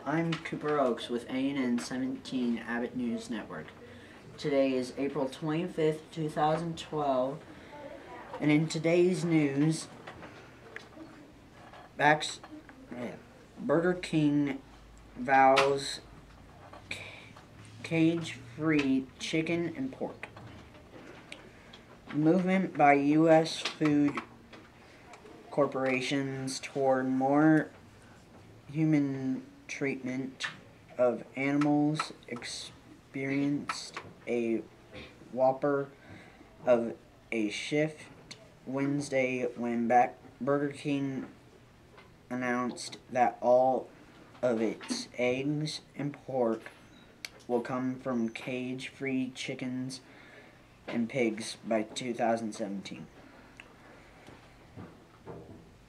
I'm Cooper Oakes with ANN 17 Abbott News Network. Today is April 25th, 2012, and in today's news, Burger King vows cage-free chicken and pork. Movement by U.S. food corporations toward more human treatment of animals experienced a whopper of a shift Wednesday when Burger King announced that all of its eggs and pork will come from cage-free chickens and pigs by 2017.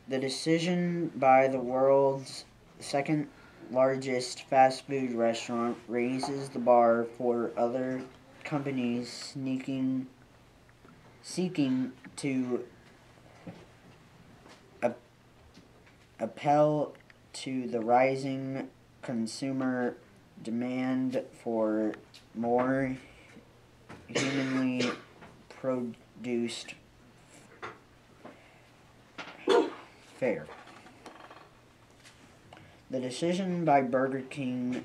The decision by the world's second largest fast food restaurant raises the bar for other companies seeking to appeal to the rising consumer demand for more humanly produced fare. The decision by Burger King,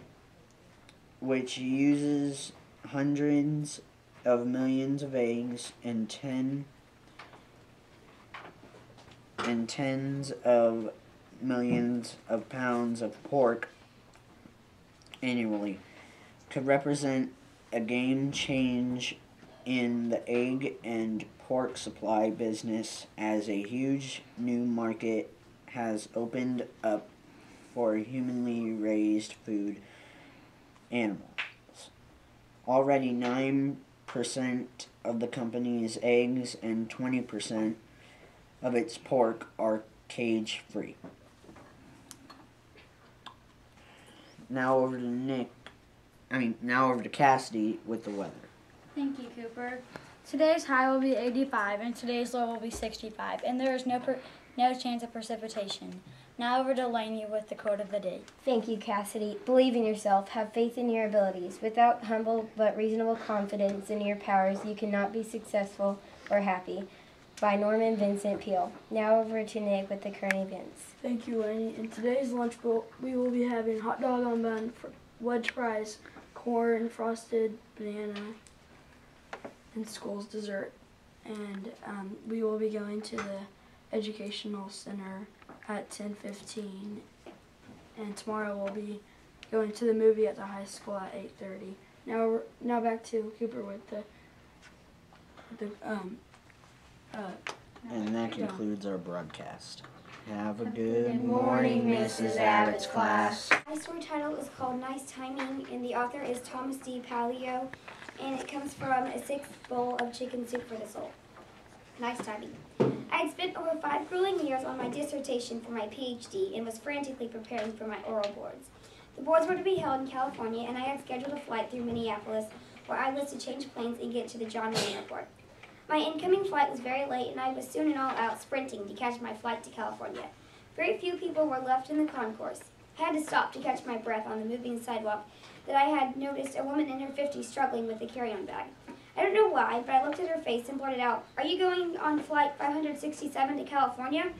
which uses hundreds of millions of eggs and tens of millions of pounds of pork annually, could represent a game change in the egg and pork supply business, as a huge new market has opened up for humanly raised food animals. Already 9% of the company's eggs and 20% of its pork are cage-free. Now over to Cassidy with the weather. Thank you, Cooper. Today's high will be 85 and today's low will be 65, and there is no chance of precipitation. Now over to Lainey with the quote of the day. Thank you, Cassidy. Believe in yourself. Have faith in your abilities. Without humble but reasonable confidence in your powers, you cannot be successful or happy. By Norman Vincent Peale. Now over to Nick with the current events. Thank you, Lainey. In today's lunch bowl, we will be having hot dog on bun, wedge fries, corn, frosted banana, and Skoll's dessert. And we will be going to the Educational Center at 10:15. And tomorrow we'll be going to the movie at the high school at 8:30. Now back to Cooper with and that concludes our broadcast. Have a Good morning, Mrs. Abbott's class. My story title is called Nice Timing, and the author is Thomas D. Palio, and it comes from A Sixth Bowl of Chicken Soup for the Soul. Nice timing. I had spent over 5 grueling years on my dissertation for my PhD and was frantically preparing for my oral boards. The boards were to be held in California, and I had scheduled a flight through Minneapolis where I was to change planes and get to the John Wayne Airport. My incoming flight was very late, and I was soon and all out sprinting to catch my flight to California. Very few people were left in the concourse. I had to stop to catch my breath on the moving sidewalk that I had noticed a woman in her 50s struggling with a carry-on bag. I don't know why, but I looked at her face and blurted out, "Are you going on flight 567 to California?"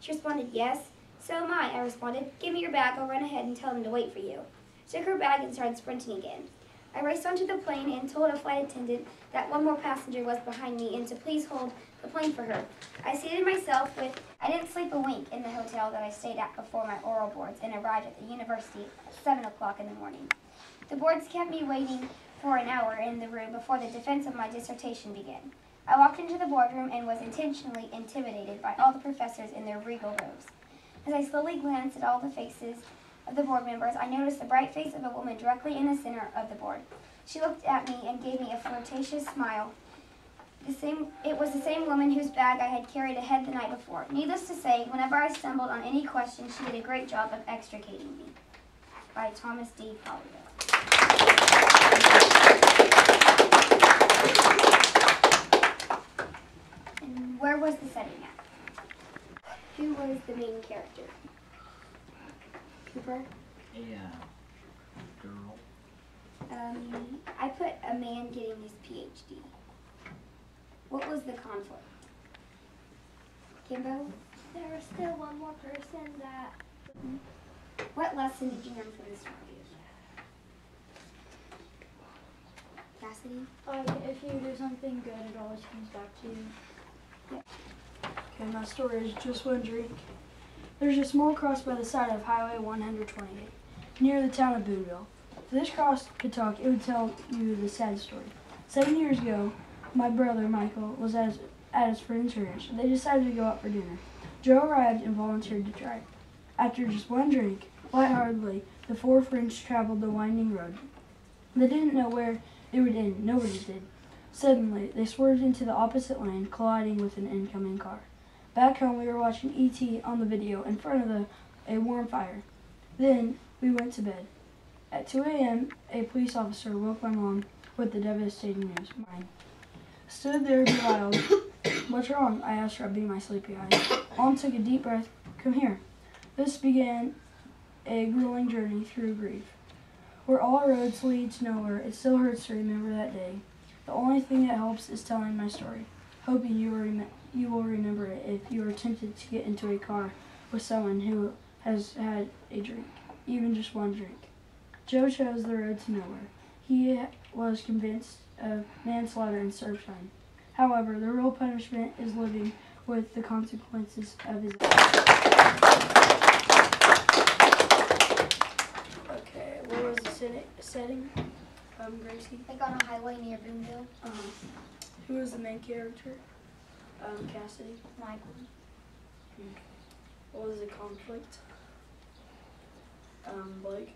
She responded, "Yes." "So am I responded. "Give me your bag, I'll run ahead and tell them to wait for you." I took her bag and started sprinting again. I raced onto the plane and told a flight attendant that one more passenger was behind me and to please hold the plane for her. I seated myself I didn't sleep a wink in the hotel that I stayed at before my oral boards and arrived at the university at 7 o'clock in the morning. The boards kept me waiting for an hour in the room before the defense of my dissertation began. I walked into the boardroom and was intentionally intimidated by all the professors in their regal robes. As I slowly glanced at all the faces of the board members, I noticed the bright face of a woman directly in the center of the board. She looked at me and gave me a flirtatious smile. It was the same woman whose bag I had carried ahead the night before. Needless to say, whenever I stumbled on any question, she did a great job of extricating me. By Thomas D. Palio. And where was the setting at? Who was the main character? Cooper? Yeah. girl. I put a man getting his PhD. What was the conflict? Kimbo? There was still one more person that. What lesson did you learn from this story? Cassidy? If you do something good, it always comes back to you. Okay, my story is just one drink. There's a small cross by the side of Highway 128, near the town of Boonville. If this cross could talk, it would tell you the sad story. 7 years ago, my brother Michael was at his friend's ranch. They decided to go out for dinner. Joe arrived and volunteered to try. After just one drink, lightheartedly, the four friends traveled the winding road. They didn't know where it would end. Nobody did. Suddenly, they swerved into the opposite lane, colliding with an incoming car. Back home, we were watching E.T. on the video in front of a warm fire. Then, we went to bed. At 2 a.m., a police officer woke my mom with the devastating news. Mine. Stood there bewild. What's wrong? I asked, rubbing my sleepy eyes. Mom took a deep breath. Come here. This began a grueling journey through grief. Where all roads lead to nowhere, it still hurts to remember that day. The only thing that helps is telling my story, hoping you will remember it if you are tempted to get into a car with someone who has had a drink, even just one drink. Joe chose the road to nowhere. He was convinced of manslaughter and served time. However, the real punishment is living with the consequences of his actions. Okay, what was the setting? Gracie? Like on a highway near Boonville. Who was the main character? Cassidy. Michael. What was the conflict? Blake.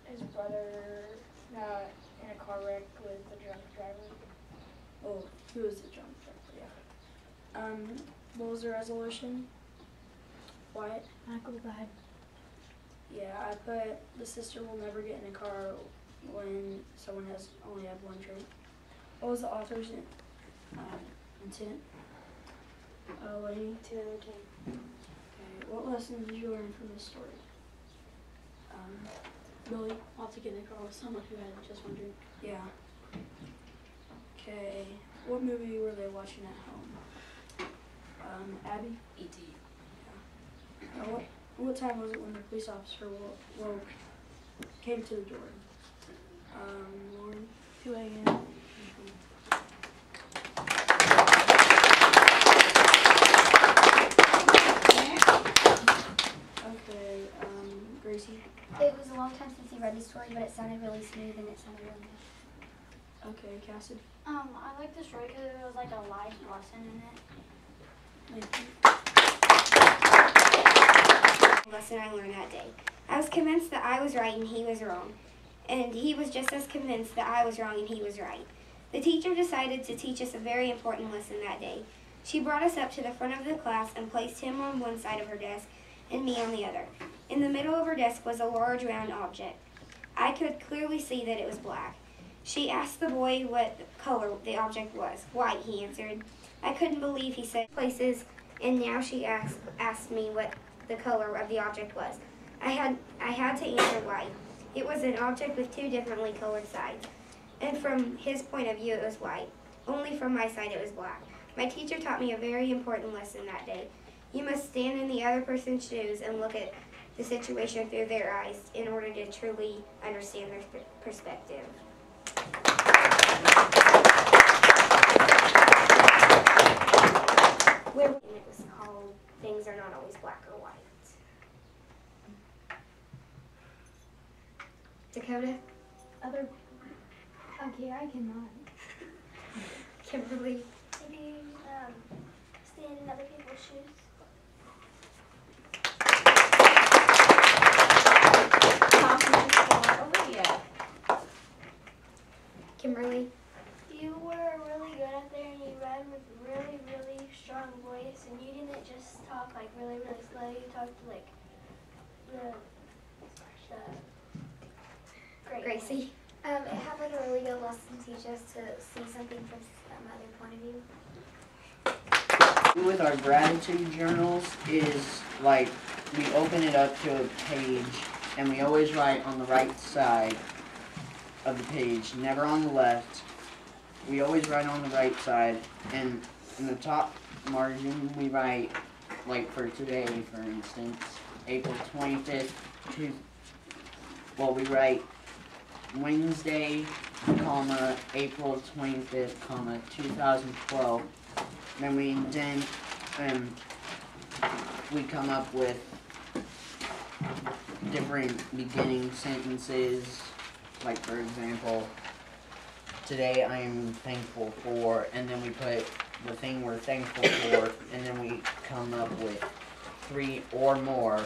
His brother got in a car wreck with the drunk driver. Oh, who was the drunk driver? Yeah. What was the resolution? Wyatt. Michael died. Yeah, I put the sister will never get in a car when someone has only had one drink. What was the author's intent? Lady. Okay. What lesson did you learn from this story? Really, not to get in a car with someone who had just one drink. Yeah. Okay. What movie were they watching at home? Abby? E.T. Yeah. What time was it when the police officer came to the door? Lauren? 2 a.m. Okay, Gracie? It was a long time since he read the story, but it sounded really smooth and it sounded really nice. Okay, Cassidy? I like the story because there was like a life lesson in it. Thank you. Lesson I learned that day. I was convinced that I was right and he was wrong. And he was just as convinced that I was wrong and he was right. The teacher decided to teach us a very important lesson that day. She brought us up to the front of the class and placed him on one side of her desk and me on the other. In the middle of her desk was a large round object. I could clearly see that it was black. She asked the boy what color the object was. White, he answered. I couldn't believe he said places, and now she asked me what the color of the object was. I had to answer white. It was an object with two differently colored sides, and from his point of view it was white. Only from my side it was black. My teacher taught me a very important lesson that day. You must stand in the other person's shoes and look at the situation through their eyes in order to truly understand their perspective. It was called Things Are Not Always Black or White. Dakota? Okay, I cannot. Kimberly? Maybe stand in other people's shoes. Kimberly? You were really good up there and you read with a really, really strong voice and you didn't just talk like really, really slow. You talked like the Gracie? It had like a really good lesson to teach us to see something from another point of view. With our gratitude journals is like we open it up to a page and we always write on the right side of the page, never on the left. We always write on the right side, and in the top margin we write, like for today, for instance, April 25th, we write Wednesday, comma, April 25th, comma, 2012. Then we indent, and we come up with different beginning sentences, like for example, today I am thankful for, and then we put the thing we're thankful for, and then we come up with 3 or more.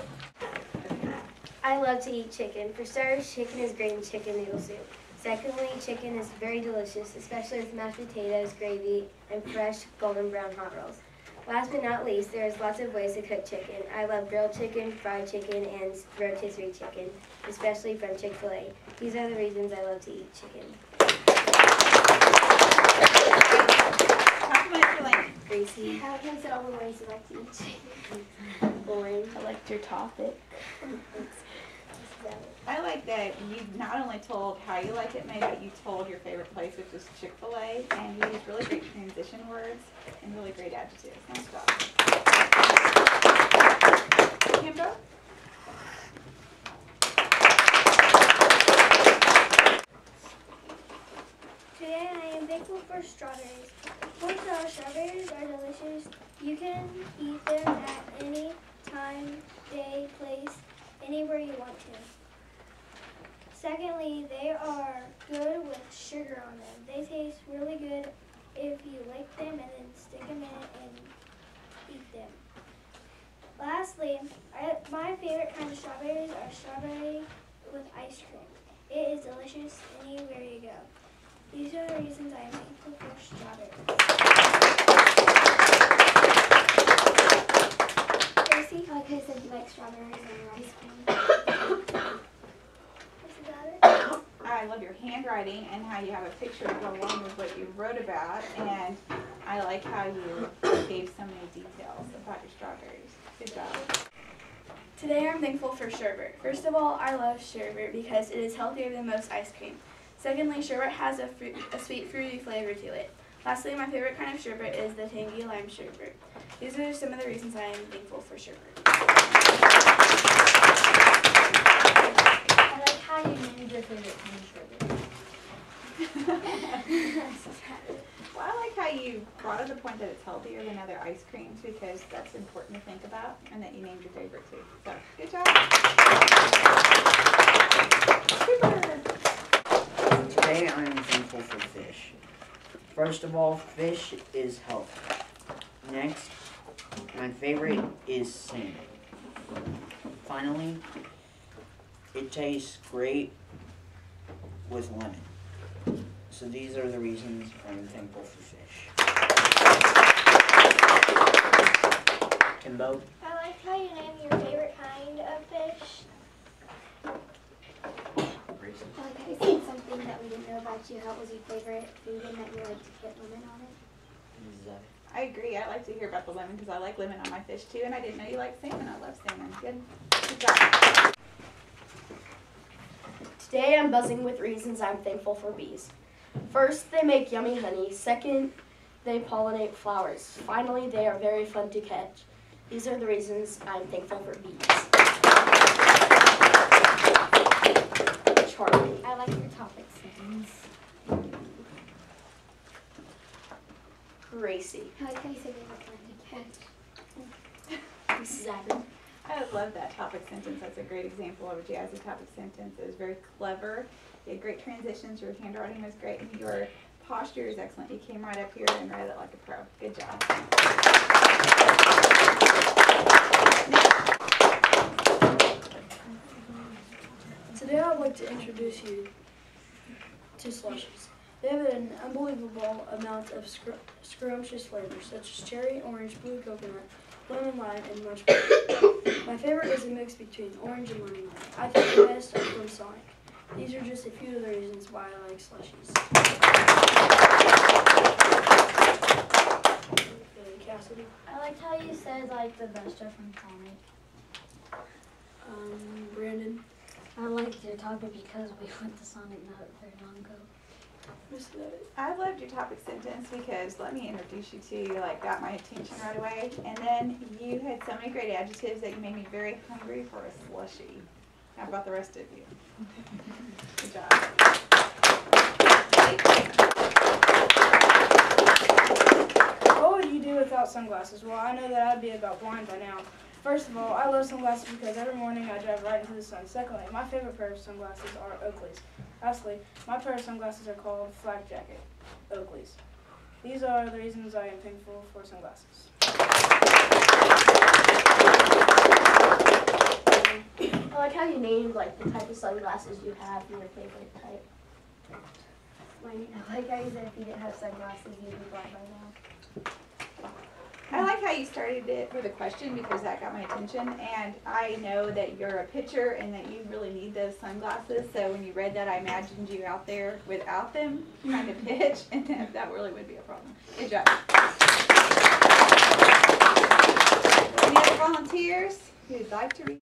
I love to eat chicken. For starters, chicken is great in chicken noodle soup. Secondly, chicken is very delicious, especially with mashed potatoes, gravy, and fresh golden brown hot rolls. Last but not least, there is lots of ways to cook chicken. I love grilled chicken, fried chicken, and rotisserie chicken, especially from Chick-fil-A. These are the reasons I love to eat chicken. Gracie. How can I say all the ways you like to eat chicken? Lauren. I liked your topic. So, I like that you not only told how you like it made, but you told your favorite place, which was Chick-fil-A, and you used really great transition words and really great adjectives. Nice job. Kimbo? today I am thankful for strawberries. First of all, strawberries are delicious. You can eat them at any time, day, place, anywhere you want to. Secondly, they are good with sugar on them. They taste really good if you lick them and then stick them in it and eat them. Lastly, my favorite kind of strawberries are strawberry with ice cream. It is delicious anywhere you go. These are the reasons I am thankful for strawberries. Gracie? I like how you said you like strawberries and your ice cream. That's about it. I love your handwriting and how you have a picture to go along with what you wrote about, and I like how you gave so many details about your strawberries. Good job. Today I'm thankful for sherbet. First of all, I love sherbet because it is healthier than most ice cream. Secondly, sherbet has a sweet fruity flavor to it. Lastly, my favorite kind of sherbet is the tangy lime sherbet. These are some of the reasons I am thankful for sherbet. I like how you named your favorite kind of Well, I like how you brought up the point that it's healthier than other ice creams, because that's important to think about, and that you named your favorite too. So, good job. Super. Today I am thankful for fish. First of all, fish is healthy. Next, my favorite is salmon. Finally, it tastes great with lemon. So these are the reasons I'm thankful for fish. Timbo? I like how you name your favorite kind of fish. I like how you said something that we didn't know about you. How was your favorite food and that you like to put lemon on it? I agree. I like to hear about the lemon because I like lemon on my fish too, and I didn't know you liked salmon. I love salmon. Good job. Today I'm buzzing with reasons I'm thankful for bees. First, they make yummy honey. Second, they pollinate flowers. Finally, they are very fun to catch. These are the reasons I'm thankful for bees. Charlie. I like your topic sentence. Gracie. I like how you said they were fun to catch. Mrs. Abbott. I love that topic sentence. That's a great example of a jazzy topic sentence. It was very clever. You had great transitions. Your handwriting was great, and your posture is excellent. You came right up here and read it like a pro. Good job. Today I'd like to introduce you to slushies. They have an unbelievable amount of scrumptious flavors, such as cherry, orange, blue coconut, lemon lime, and marshmallow. My favorite is a mix between orange and lemon lime. I think the best are from Sonic. These are just a few of the reasons why I like slushies. Cassidy. I liked how you said like the best are from Sonic. Brandon. I liked your topic because we went to Sonic not very long ago. I loved your topic sentence because let me introduce you to you, like got my attention right away. And then you had so many great adjectives that you made me very hungry for a slushie. How about the rest of you? Good job. What would you do without sunglasses? Well, I know that I'd be about blind by now. First of all, I love sunglasses because every morning I drive right into the sun. Secondly, my favorite pair of sunglasses are Oakley's. Lastly, my pair of sunglasses are called Flak Jacket Oakley's. These are the reasons I am thankful for sunglasses. I like how you named like the type of sunglasses you have and your favorite type. I like how you said if you didn't have sunglasses, you'd be blind by now. I like how you started it with a question because that got my attention, and I know that you're a pitcher and that you really need those sunglasses, so when you read that I imagined you out there without them trying to pitch, and that really would be a problem. Good job. Any other volunteers who'd like to read?